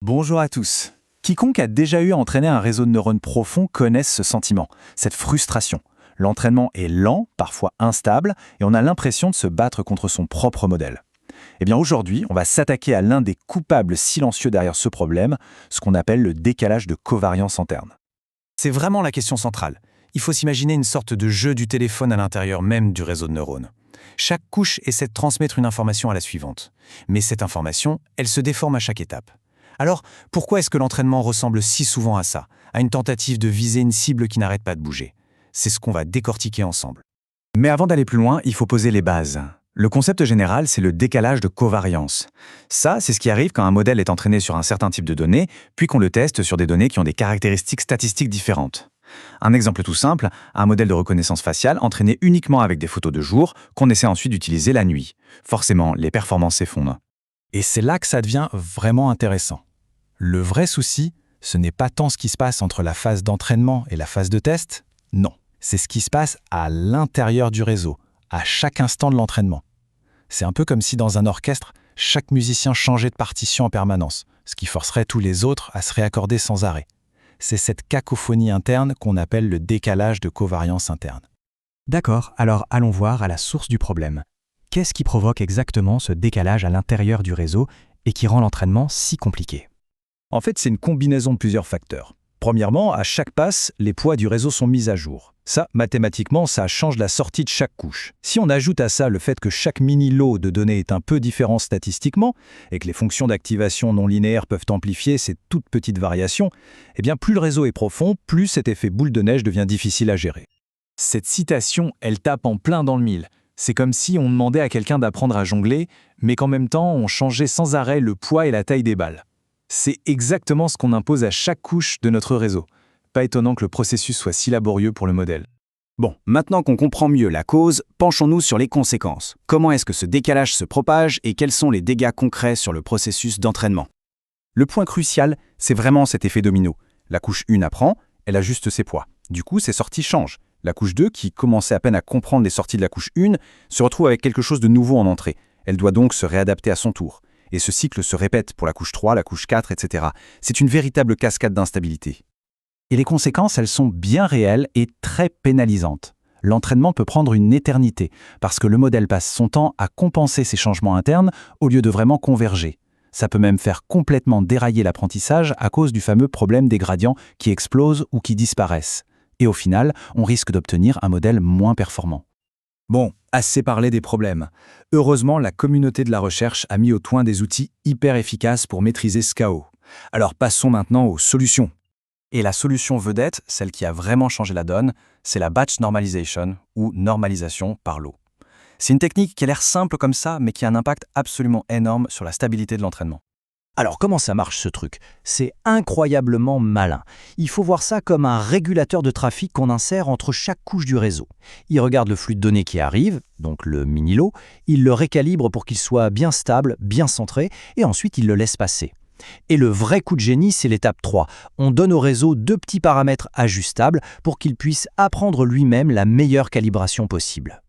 Bonjour à tous. Quiconque a déjà eu à entraîner un réseau de neurones profond connaît ce sentiment, cette frustration. L'entraînement est lent, parfois instable, et on a l'impression de se battre contre son propre modèle. Eh bien aujourd'hui, on va s'attaquer à l'un des coupables silencieux derrière ce problème, ce qu'on appelle le décalage de covariance interne. C'est vraiment la question centrale. Il faut s'imaginer une sorte de jeu du téléphone à l'intérieur même du réseau de neurones. Chaque couche essaie de transmettre une information à la suivante. Mais cette information, elle se déforme à chaque étape. Alors, pourquoi est-ce que l'entraînement ressemble si souvent à ça, à une tentative de viser une cible qui n'arrête pas de bouger? C'est ce qu'on va décortiquer ensemble. Mais avant d'aller plus loin, il faut poser les bases. Le concept général, c'est le décalage de covariance. Ça, c'est ce qui arrive quand un modèle est entraîné sur un certain type de données, puis qu'on le teste sur des données qui ont des caractéristiques statistiques différentes. Un exemple tout simple, un modèle de reconnaissance faciale entraîné uniquement avec des photos de jour qu'on essaie ensuite d'utiliser la nuit. Forcément, les performances s'effondrent. Et c'est là que ça devient vraiment intéressant. Le vrai souci, ce n'est pas tant ce qui se passe entre la phase d'entraînement et la phase de test, non. C'est ce qui se passe à l'intérieur du réseau, à chaque instant de l'entraînement. C'est un peu comme si dans un orchestre, chaque musicien changeait de partition en permanence, ce qui forcerait tous les autres à se réaccorder sans arrêt. C'est cette cacophonie interne qu'on appelle le décalage de covariance interne. D'accord, alors allons voir à la source du problème. Qu'est-ce qui provoque exactement ce décalage à l'intérieur du réseau et qui rend l'entraînement si compliqué? En fait, c'est une combinaison de plusieurs facteurs. Premièrement, à chaque passe, les poids du réseau sont mis à jour. Ça, mathématiquement, ça change la sortie de chaque couche. Si on ajoute à ça le fait que chaque mini-lot de données est un peu différent statistiquement, et que les fonctions d'activation non linéaires peuvent amplifier ces toutes petites variations, eh bien plus le réseau est profond, plus cet effet boule de neige devient difficile à gérer. Cette citation, elle tape en plein dans le mille. C'est comme si on demandait à quelqu'un d'apprendre à jongler, mais qu'en même temps, on changeait sans arrêt le poids et la taille des balles. C'est exactement ce qu'on impose à chaque couche de notre réseau. Pas étonnant que le processus soit si laborieux pour le modèle. Bon, maintenant qu'on comprend mieux la cause, penchons-nous sur les conséquences. Comment est-ce que ce décalage se propage et quels sont les dégâts concrets sur le processus d'entraînement? Le point crucial, c'est vraiment cet effet domino. La couche 1 apprend, elle ajuste ses poids. Du coup, ses sorties changent. La couche 2, qui commençait à peine à comprendre les sorties de la couche 1, se retrouve avec quelque chose de nouveau en entrée. Elle doit donc se réadapter à son tour. Et ce cycle se répète pour la couche 3, la couche 4, etc. C'est une véritable cascade d'instabilité. Et les conséquences, elles sont bien réelles et très pénalisantes. L'entraînement peut prendre une éternité, parce que le modèle passe son temps à compenser ces changements internes au lieu de vraiment converger. Ça peut même faire complètement dérailler l'apprentissage à cause du fameux problème des gradients qui explosent ou qui disparaissent. Et au final, on risque d'obtenir un modèle moins performant. Bon, assez parlé des problèmes. Heureusement, la communauté de la recherche a mis au point des outils hyper efficaces pour maîtriser ce chaos. Alors passons maintenant aux solutions. Et la solution vedette, celle qui a vraiment changé la donne, c'est la batch normalization ou normalisation par lot. C'est une technique qui a l'air simple comme ça, mais qui a un impact absolument énorme sur la stabilité de l'entraînement. Alors comment ça marche ce truc? C'est incroyablement malin. Il faut voir ça comme un régulateur de trafic qu'on insère entre chaque couche du réseau. Il regarde le flux de données qui arrive, donc le mini-lot, il le récalibre pour qu'il soit bien stable, bien centré, et ensuite il le laisse passer. Et le vrai coup de génie, c'est l'étape 3. On donne au réseau 2 petits paramètres ajustables pour qu'il puisse apprendre lui-même la meilleure calibration possible.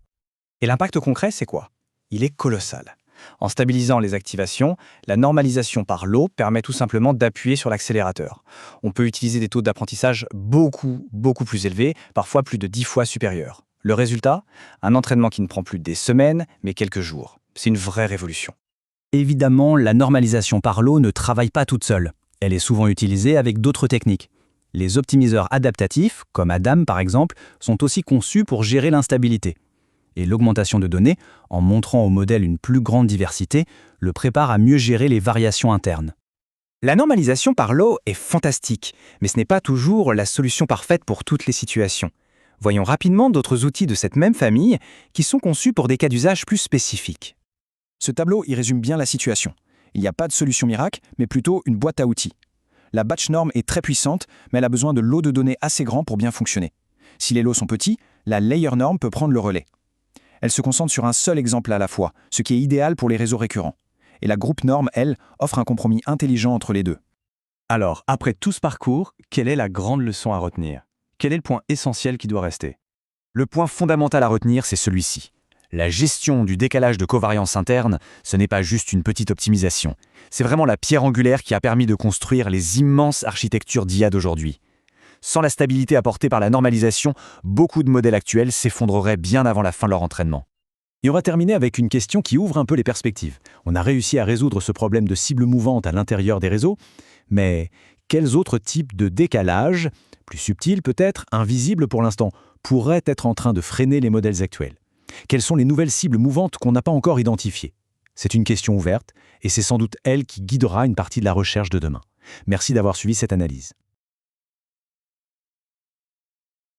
Et l'impact concret, c'est quoi? Il est colossal. En stabilisant les activations, la normalisation par lot permet tout simplement d'appuyer sur l'accélérateur. On peut utiliser des taux d'apprentissage beaucoup plus élevés, parfois plus de 10 fois supérieurs. Le résultat? Un entraînement qui ne prend plus des semaines, mais quelques jours. C'est une vraie révolution. Évidemment, la normalisation par lot ne travaille pas toute seule. Elle est souvent utilisée avec d'autres techniques. Les optimiseurs adaptatifs, comme Adam par exemple, sont aussi conçus pour gérer l'instabilité. Et l'augmentation de données, en montrant au modèle une plus grande diversité, le prépare à mieux gérer les variations internes. La normalisation par lot est fantastique, mais ce n'est pas toujours la solution parfaite pour toutes les situations. Voyons rapidement d'autres outils de cette même famille qui sont conçus pour des cas d'usage plus spécifiques. Ce tableau y résume bien la situation. Il n'y a pas de solution miracle, mais plutôt une boîte à outils. La batch norm est très puissante, mais elle a besoin de lots de données assez grands pour bien fonctionner. Si les lots sont petits, la layer norm peut prendre le relais. Elle se concentre sur un seul exemple à la fois, ce qui est idéal pour les réseaux récurrents. Et la group norm, elle, offre un compromis intelligent entre les deux. Alors, après tout ce parcours, quelle est la grande leçon à retenir? Quel est le point essentiel qui doit rester? Le point fondamental à retenir, c'est celui-ci. La gestion du décalage de covariance interne, ce n'est pas juste une petite optimisation. C'est vraiment la pierre angulaire qui a permis de construire les immenses architectures d'IA d'aujourd'hui. Sans la stabilité apportée par la normalisation, beaucoup de modèles actuels s'effondreraient bien avant la fin de leur entraînement. Et on va terminer avec une question qui ouvre un peu les perspectives. On a réussi à résoudre ce problème de cibles mouvantes à l'intérieur des réseaux, mais quels autres types de décalage, plus subtils peut-être, invisibles pour l'instant, pourraient être en train de freiner les modèles actuels? Quelles sont les nouvelles cibles mouvantes qu'on n'a pas encore identifiées? C'est une question ouverte, et c'est sans doute elle qui guidera une partie de la recherche de demain. Merci d'avoir suivi cette analyse.